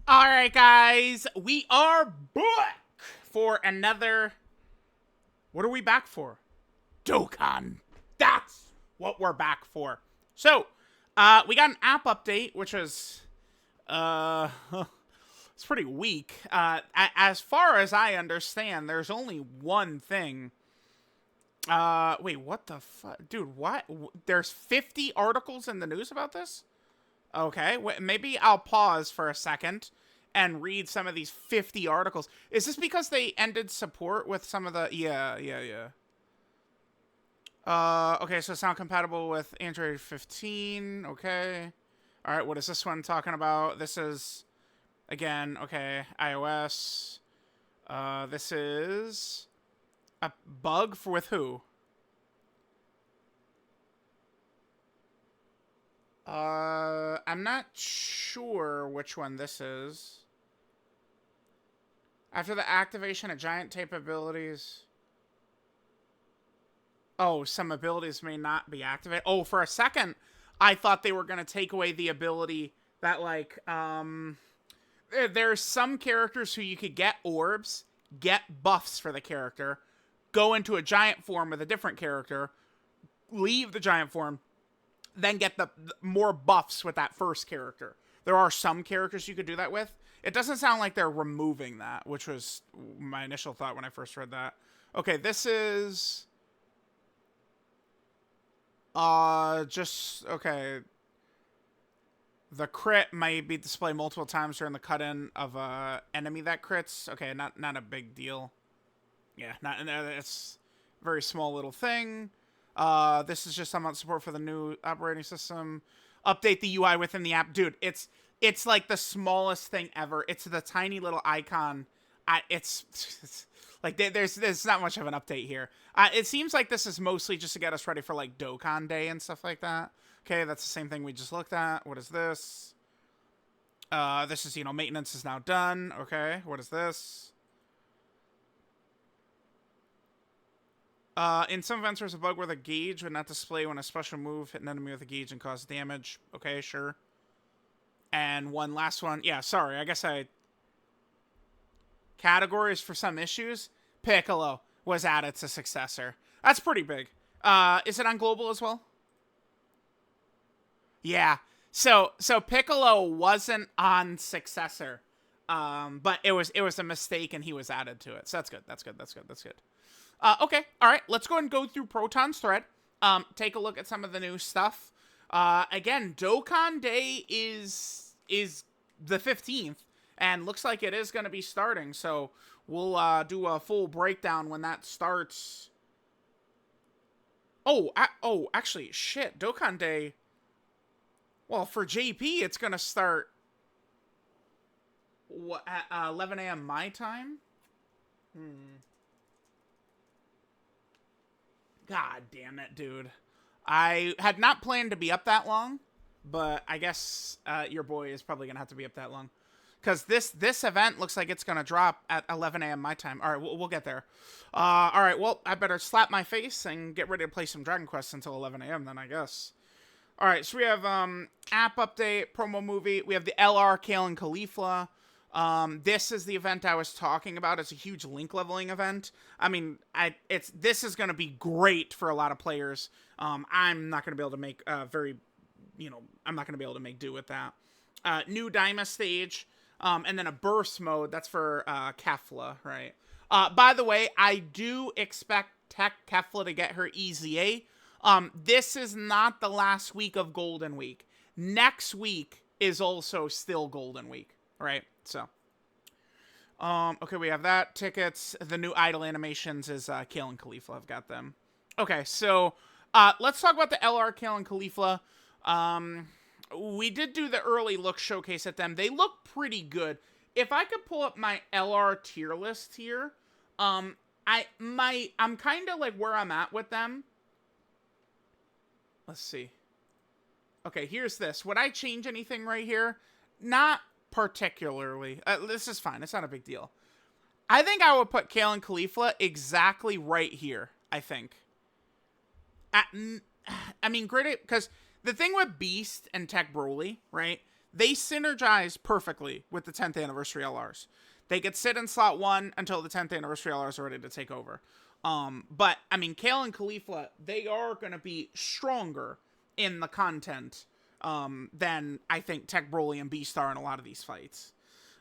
Alright, guys, we are back for another... What are we back for? Dokkan. That's what we're back for. So, we got an app update, which was, it's pretty weak. As far as I understand, there's only one thing. Wait, what the fuck? Dude, what? There's 50 articles in the news about this? Okay, maybe I'll pause for a second and read some of these 50 articles. Is this because they ended support with some of the... Yeah. Okay, so sound compatible with Android 15. Okay. All right, what is this one talking about? This is, again, okay, iOS. This is a bug with who? I'm not sure which one this is. After the activation of giant tape abilities... Oh, some abilities may not be activated. Oh, for a second, I thought they were going to take away the ability that, like, there's some characters who you could get orbs, get buffs for the character, go into a giant form with a different character, leave the giant form, then get the more buffs with that first character. There are some characters you could do that with. It doesn't sound like they're removing that, which was my initial thought when I first read that. Okay, this is... okay. The crit may be displayed multiple times during the cut-in of a enemy that crits. Okay, not a big deal. Yeah, it's a very small little thing. This is just some support for the new operating system. Update the UI within the app. Dude, it's like the smallest thing ever. It's the tiny little icon. It's like there's not much of an update here. It seems like this is mostly just to get us ready for like Dokkan Day and stuff like that. Okay, that's the same thing we just looked at. What is this? This is, maintenance is now done. Okay, what is this? In some events, there's a bug where the gauge would not display when a special move hit an enemy with a gauge and cause damage. Okay, sure. And one last one. Yeah, sorry. I guess categories for some issues. Piccolo was added to Successor. That's pretty big. Is it on global as well? Yeah. So Piccolo wasn't on Successor. But it was a mistake and he was added to it. So that's good. That's good. Okay. All right. Let's go and go through Proton's thread. Take a look at some of the new stuff. Again, Dokkan Day is the 15th. And looks like it is going to be starting, so we'll do a full breakdown when that starts. Oh, actually, shit, Dokkan Day. Well, for JP, it's going to start at 11 a.m. my time? God damn it, dude. I had not planned to be up that long, but I guess your boy is probably going to have to be up that long. Because this event looks like it's going to drop at 11 a.m. my time. All right, we'll get there. All right, well, I better slap my face and get ready to play some Dragon Quest until 11 a.m. then, I guess. All right, so we have app update, promo movie. We have the LR Kale and Caulifla. This is the event I was talking about. It's a huge link leveling event. I mean, this is going to be great for a lot of players. I'm not going to be able to make I'm not going to be able to make do with that. New Daima stage. And then a burst mode, that's for Kefla, right? By the way, I do expect Kefla to get her EZA. This is not the last week of Golden Week. Next week is also still Golden Week, right? So, okay, we have that. Tickets. The new idol animations is Kale and Caulifla. I've got them. Okay, so let's talk about the LR Kale and Caulifla. We did do the early look showcase at them. They look pretty good. If I could pull up my LR tier list here, I'm kind of like where I'm at with them. Let's see. Okay, here's this. Would I change anything right here? Not particularly. This is fine. It's not a big deal. I think I would put Kale and Caulifla exactly right here, I think. I mean, granted, because the thing with Beast and Tech Broly, right? they synergize perfectly with the 10th anniversary LRs. They could sit in slot 1 until the 10th anniversary LRs are ready to take over. But, I mean, Kale and Caulifla, they are going to be stronger in the content than, I think, Tech Broly and Beast are in a lot of these fights.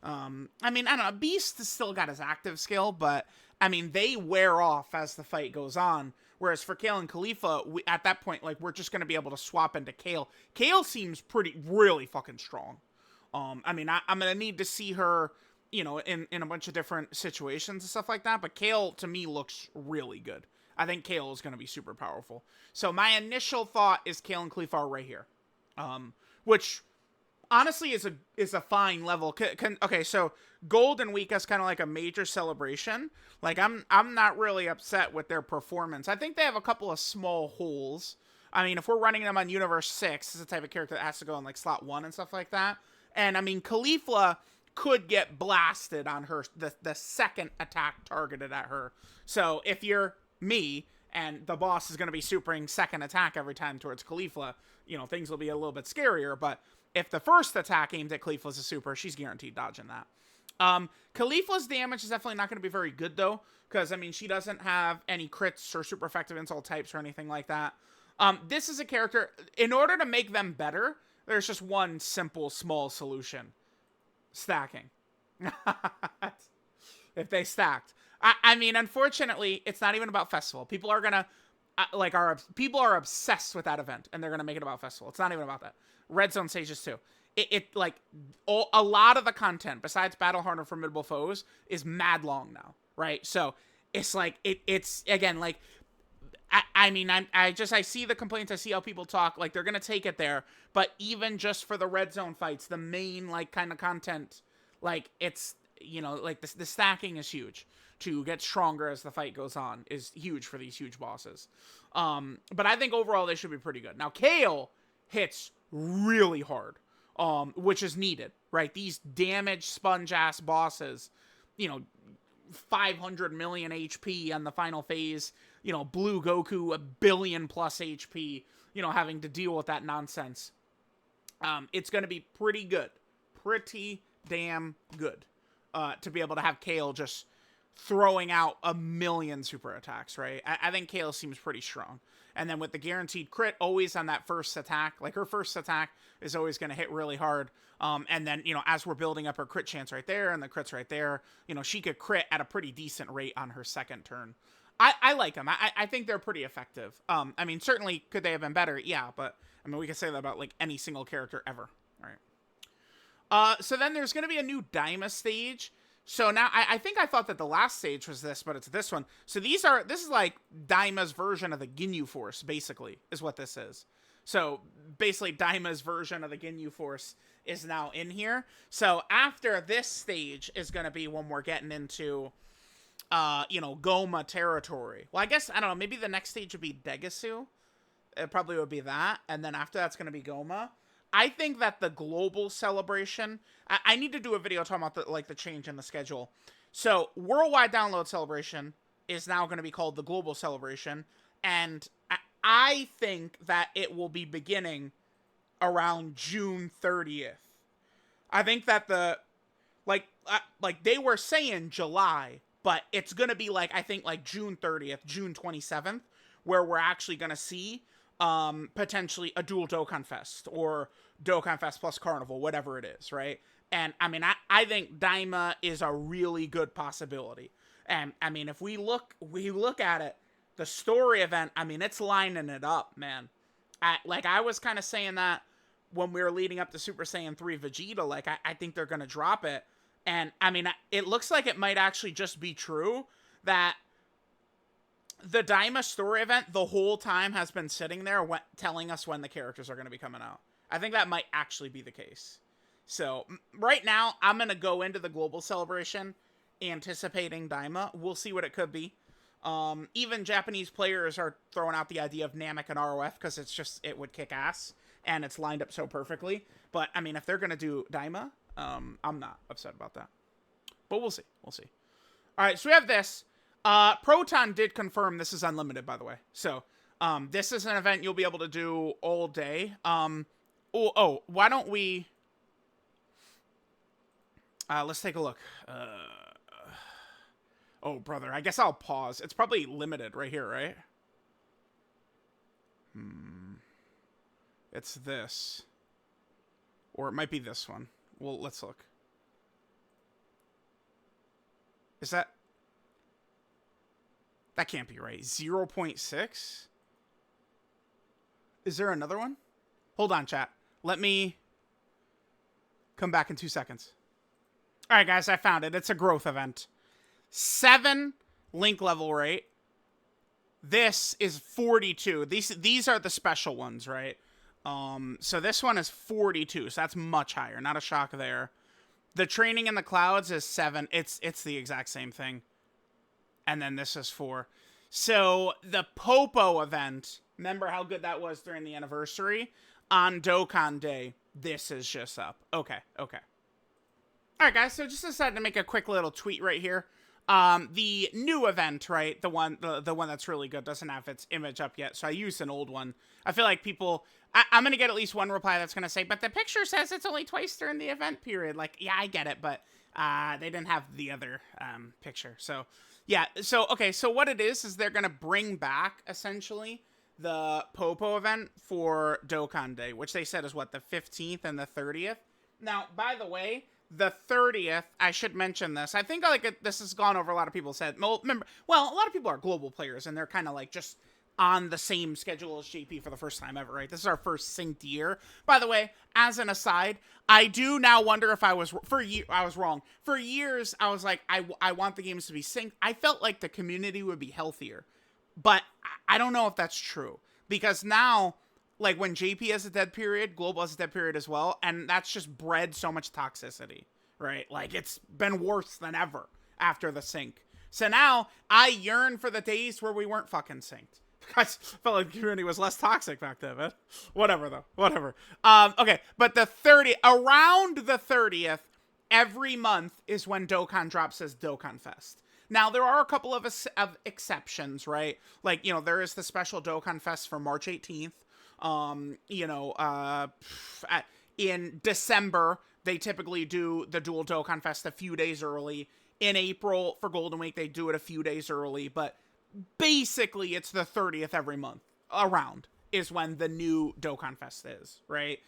I mean, I don't know, Beast has still got his active skill, but, I mean, they wear off as the fight goes on. Whereas for Kale and Caulifla, at that point, like, we're just going to be able to swap into Kale. Kale seems really fucking strong. I mean, I'm going to need to see her, you know, in a bunch of different situations and stuff like that. But Kale, to me, looks really good. I think Kale is going to be super powerful. So my initial thought is Kale and Caulifla are right here. Which, honestly, is a fine level. Okay, so Golden Week is kind of like a major celebration. Like, I'm not really upset with their performance. I think they have a couple of small holes. I mean, if we're running them on Universe 6, it's the type of character that has to go in, like, slot 1 and stuff like that. And, I mean, Caulifla could get blasted on her, the second attack targeted at her. So, if you're me, and the boss is going to be supering second attack every time towards Caulifla, you know, things will be a little bit scarier, but if the first attack aimed at Caulifla's a super, she's guaranteed dodging that. Caulifla's damage is definitely not going to be very good, though, because, I mean, she doesn't have any crits or super effective insult types or anything like that. This is a character, in order to make them better, there's just one simple, small solution. Stacking. If they stacked. I mean, unfortunately, it's not even about Festival. People are gonna, people are obsessed with that event, and they're gonna make it about Festival. It's not even about that. Red Zone Stages too. A lot of the content, besides Battle Hard and Formidable Foes, is mad long now, right? So, it's like, it's, again, like, I mean, I see the complaints, I see how people talk, like, they're gonna take it there, but even just for the Red Zone fights, the main, like, kind of content, like, it's, you know, like, the stacking is huge. To get stronger as the fight goes on is huge for these huge bosses. But I think overall they should be pretty good. Now, Kale hits really hard, which is needed, right? These damaged sponge-ass bosses, you know, 500 million HP on the final phase, you know, Blue Goku, 1 billion plus HP, you know, having to deal with that nonsense. It's going to be pretty good. Pretty damn good. To be able to have Kale just throwing out 1 million super attacks, right? I think Kale seems pretty strong. And then with the guaranteed crit always on that first attack, like her first attack is always going to hit really hard. And then, you know, as we're building up her crit chance right there and the crits right there, you know, she could crit at a pretty decent rate on her second turn. I like them. I think they're pretty effective. I mean, certainly could they have been better? Yeah, but I mean, we could say that about like any single character ever. All right. So then there's going to be a new Daima stage. So now, I think I thought that the last stage was this, but it's this one. So this is like Daima's version of the Ginyu Force, basically, is what this is. So basically, Daima's version of the Ginyu Force is now in here. So after this stage is going to be when we're getting into, you know, Goma territory. Well, I guess, I don't know, maybe the next stage would be Degasu. It probably would be that. And then after that's going to be Goma. I think that the global celebration, I need to do a video talking about the change in the schedule. So worldwide download celebration is now going to be called the global celebration. And I think that it will be beginning around June 30th. I think that like they were saying July, but it's going to be like, I think like June 30th, June 27th, where we're actually going to see potentially a dual Dokkan Fest or Dokkan Fest plus Carnival, whatever it is, right? And I mean, I think Daima is a really good possibility. And I mean, if we look at it, the story event, I mean, it's lining it up, man. I was kind of saying that when we were leading up to Super Saiyan 3 Vegeta, like, I think they're going to drop it. And I mean, it looks like it might actually just be true that the Daima story event the whole time has been sitting there telling us when the characters are going to be coming out. I think that might actually be the case. So right now, I'm going to go into the global celebration anticipating Daima. We'll see what it could be. Even Japanese players are throwing out the idea of Namek and ROF because it would kick ass and it's lined up so perfectly. But I mean, if they're going to do Daima, I'm not upset about that. But we'll see. We'll see. All right, so we have this. Proton did confirm this is unlimited, by the way. So, this is an event you'll be able to do all day. Why don't we... Let's take a look. Oh, brother, I guess I'll pause. It's probably limited right here, right? It's this. Or it might be this one. Well, let's look. Is that... That can't be right. 0.6? Is there another one? Hold on, chat. Let me come back in 2 seconds. All right, guys, I found it. It's a growth event. 7 link level rate. This is 42. These are the special ones, right? So this one is 42, so that's much higher. Not a shock there. The training in the clouds is 7. It's the exact same thing. And then this is 4. So the Popo event, remember how good that was during the anniversary? On Dokkan Day, this is just up. Okay. All right, guys, so just decided to make a quick little tweet right here. The new event, right? The one that's really good doesn't have its image up yet, so I used an old one. I feel like people... I'm going to get at least one reply that's going to say, but the picture says it's only twice during the event period. Like, yeah, I get it, but they didn't have the other picture. So, yeah. So, okay, so what it is they're going to bring back, essentially, the Popo event for Dokkan Day, which they said is, what, the 15th and the 30th? Now, by the way, the 30th, I should mention this. I think this has gone over a lot of people's head. Well, a lot of people are global players, and they're kind of like just on the same schedule as JP for the first time ever, right? This is our first synced year. By the way, as an aside, I do now wonder if I was wrong. For years, I was like, I want the games to be synced. I felt like the community would be healthier, but I don't know if that's true, because now, like, when JP has a dead period, Global has a dead period as well, and that's just bred so much toxicity, right? Like, it's been worse than ever after the sync. So now, I yearn for the days where we weren't fucking synced. I felt like the community was less toxic back then, man. Whatever, though. Whatever. Okay, but around the 30th, every month is when Dokkan drops as Dokkan Fest. Now, there are a couple of exceptions, right? Like, there is the special Dokkan Fest for March 18th. In December, they typically do the dual Dokkan Fest a few days early. In April, for Golden Week, they do it a few days early, but basically it's the 30th every month around is when the new Dokkan Fest is, right?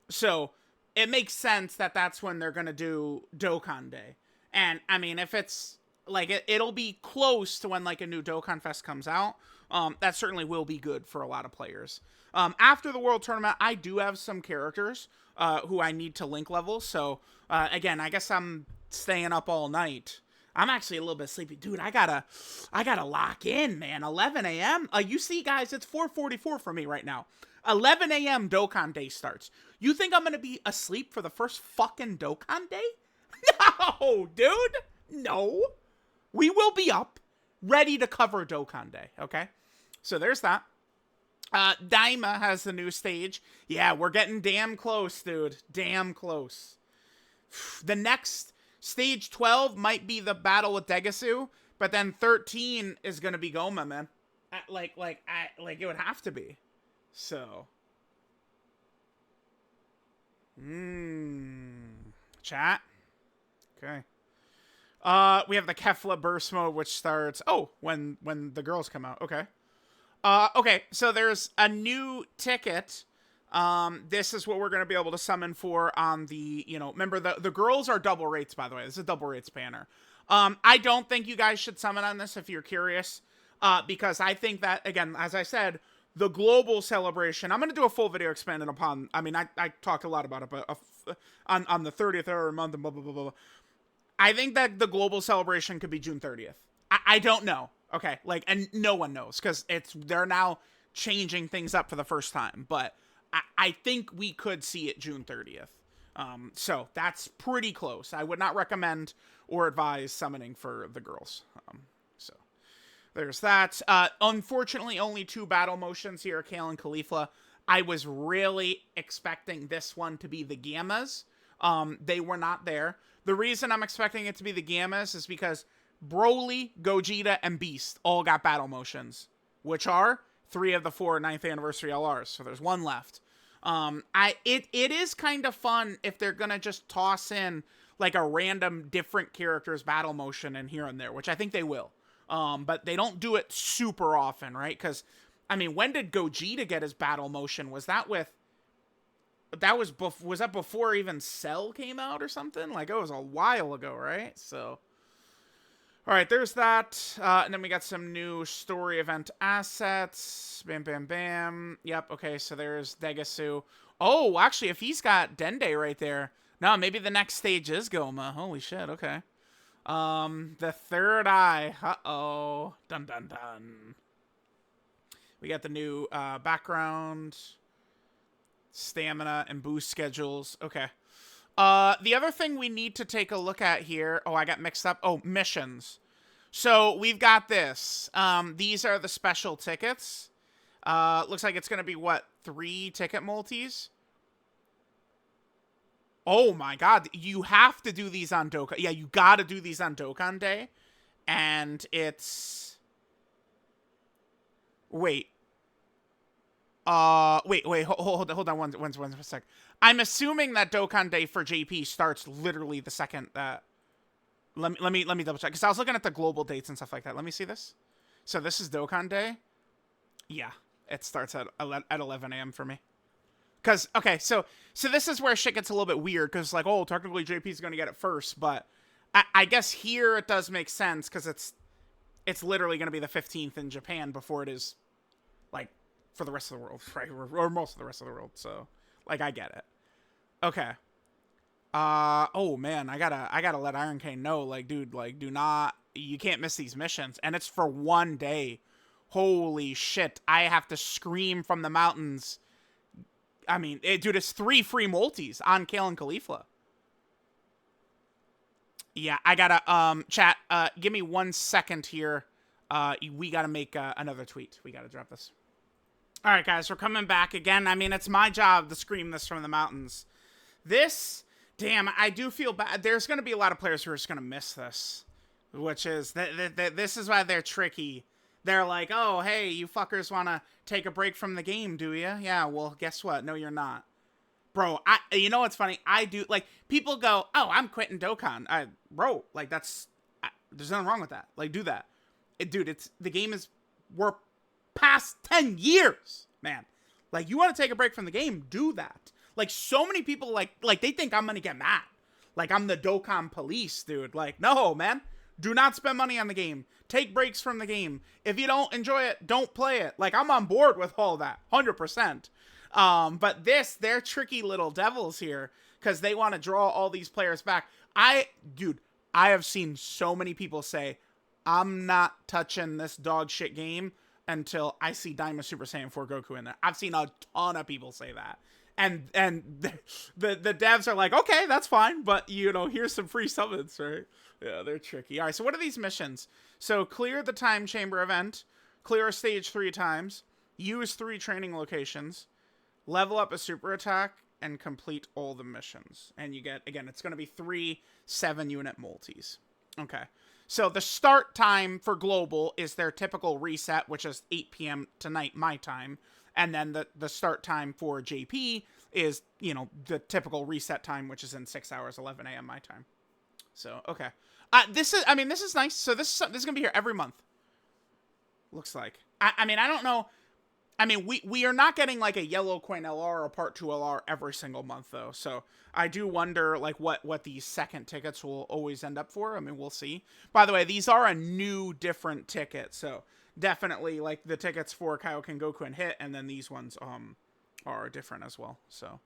So it makes sense that that's when they're going to do Dokkan Day. And I mean, if it's like, it'll be close to when like a new Dokkan Fest comes out. That certainly will be good for a lot of players. After the World Tournament, I do have some characters who I need to link level. So again, I guess I'm staying up all night. I'm actually a little bit sleepy. Dude, I gotta lock in, man. 11 a.m. You see, guys, it's 4:44 for me right now. 11 a.m. Dokkan Day starts. You think I'm gonna be asleep for the first fucking Dokkan Day? No, dude. No. We will be up, ready to cover Dokkan Day, okay? So there's that. Daima has the new stage. Yeah, we're getting damn close, dude. Damn close. The next... Stage 12 might be the battle with Degasu, but then 13 is going to be Goma, man. Like it would have to be. So. Chat. Okay. We have the Kefla burst mode, which starts, when the girls come out. Okay. Okay, so there's a new ticket. This is what we're going to be able to summon for on the, remember the girls are double rates, by the way. This is a double rates banner. I don't think you guys should summon on this if you're curious, because I think that, again, as I said, the global celebration, I'm going to do a full video expanded upon, I mean, I talked a lot about it, but on the 30th of every month and blah, blah, blah, blah. I think that the global celebration could be June 30th. I don't know. Okay. Like, and no one knows, because they're now changing things up for the first time, but I think we could see it June 30th. So that's pretty close. I would not recommend or advise summoning for the girls. So there's that. Unfortunately, only 2 battle motions here, Kale and Caulifla. I was really expecting this one to be the Gammas. They were not there. The reason I'm expecting it to be the Gammas is because Broly, Gogeta, and Beast all got battle motions, which are 3 of the 4 9th anniversary LRs, so there's 1 left. It is kind of fun if they're gonna just toss in like a random different character's battle motion in here and there, which I think they will. But they don't do it super often, right? Because, I mean, when did Gogeta get his battle motion? Was that with... was that before even Cell came out or something? Like, it was a while ago, right? So... All right, there's that. And then we got some new story event assets. Bam, bam, bam. Yep, okay, so there's Degasu. Oh, actually, if he's got Dende right there. No, maybe the next stage is Goma. Holy shit, okay. The third eye. Uh-oh. Dun, dun, dun. We got the new background, stamina, and boost schedules. Okay. The other thing we need to take a look at here... Oh, I got mixed up. Oh, missions. So, we've got this. These are the special tickets. Looks like it's going to be, what, 3 ticket multis? Oh my god. You have to do these on Dokkan. Yeah, you gotta do these on Dokkan Day. And it's... Wait. Hold on one sec. I'm assuming that Dokkan Day for JP starts literally the second that... Let me double check. Because I was looking at the global dates and stuff like that. Let me see this. So this is Dokkan Day. Yeah, it starts at 11 a.m. for me. Because, okay, so this is where shit gets a little bit weird. Because, like, oh, technically JP's going to get it first. But I guess here it does make sense. Because it's literally going to be the 15th in Japan before it is, like, for the rest of the world. Right? Or most of the rest of the world. So... Like, I get it. Okay. Oh, man. I gotta let Iron Cane know. Like, dude, like, do not... You can't miss these missions. And it's for one day. Holy shit. I have to scream from the mountains. I mean, dude, it's 3 free multis on Kale and Caulifla. Yeah, I gotta, chat, give me 1 second here. We gotta make, another tweet. We gotta drop this. All right, guys, we're coming back again. I mean, it's my job to scream this from the mountains. This, damn, I do feel bad. There's going to be a lot of players who are just going to miss this, which is, this is why they're tricky. They're like, oh, hey, you fuckers want to take a break from the game, do you? Yeah, well, guess what? No, you're not. Bro, you know what's funny? I do, like, people go, oh, I'm quitting Dokkan. Bro, like, there's nothing wrong with that. Like, do that. Dude, the game is, we're past 10 years, man. Like, you want to take a break from the game, do that. Like, so many people, like they think I'm gonna get mad. Like, I'm the Dokkan police, dude. Like, no, man. Do not spend money on the game. Take breaks from the game. If you don't enjoy it, don't play it. Like, I'm on board with all that, 100%. But they're tricky little devils here, because they want to draw all these players back. Dude, I have seen so many people say, I'm not touching this dog shit game until I see Daima Super Saiyan 4 Goku in there. I've seen a ton of people say that. And the devs are like, okay, that's fine, but, you know, here's some free summons, right? Yeah, they're tricky. All right, so what are these missions? So clear the time chamber event, clear a stage 3 times, use 3 training locations, level up a super attack, and complete all the missions. And you get, again, it's going to be 3 7-unit multis. Okay. So the start time for Global is their typical reset, which is 8 p.m. tonight, my time. And then the start time for JP is, you know, the typical reset time, which is in 6 hours, 11 a.m. my time. So, okay. This is nice. So this is going to be here every month. Looks like. I mean, I don't know. I mean, we are not getting, like, a Yellow Coin LR or Part 2 LR every single month, though. So I do wonder, like, what these second tickets will always end up for. I mean, we'll see. By the way, these are a new, different ticket. So definitely, like, the tickets for Kaioken, Goku, and Hit, and then these ones are different as well. So,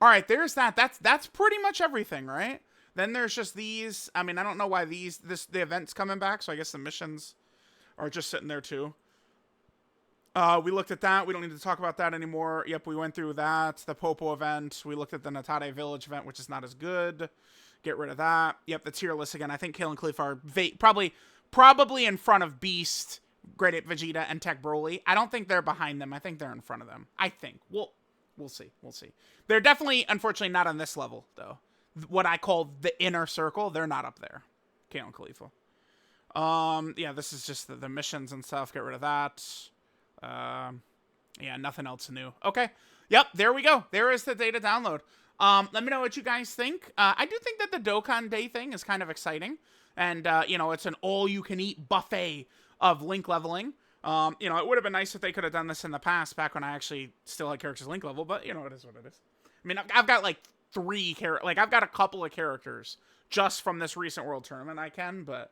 all right, there's that. That's pretty much everything, right? Then there's just these. I mean, I don't know why the event's coming back, so I guess the missions are just sitting there, too. We looked at that. We don't need to talk about that anymore. Yep, we went through that. The Popo event. We looked at the Natade Village event, which is not as good. Get rid of that. Yep, the tier list again. I think Kale and Caulifla are probably in front of Beast, Great Ape Vegeta, and Tech Broly. I don't think they're behind them. I think they're in front of them. I think. We'll see. We'll see. They're definitely, unfortunately, not on this level, though. What I call the inner circle, they're not up there. Kale and Caulifla. Yeah, this is just the missions and stuff. Get rid of that. Yeah, nothing else new. Okay. Yep, there we go. There is the data download. Let me know what you guys think. I do think that the Dokkan Day thing is kind of exciting. And, you know, it's an all-you-can-eat buffet of Link leveling. You know, it would have been nice if they could have done this in the past, back when I actually still had characters Link level, but, you know, it is what it is. I mean, I've got, like, I've got a couple of characters just from this recent World Tournament I can, but,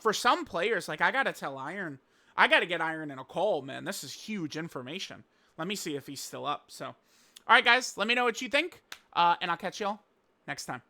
for some players, like, I gotta tell Iron, I gotta get Iron in a call, man. This is huge information. Let me see if he's still up, so. Alright, guys, let me know what you think, and I'll catch y'all next time.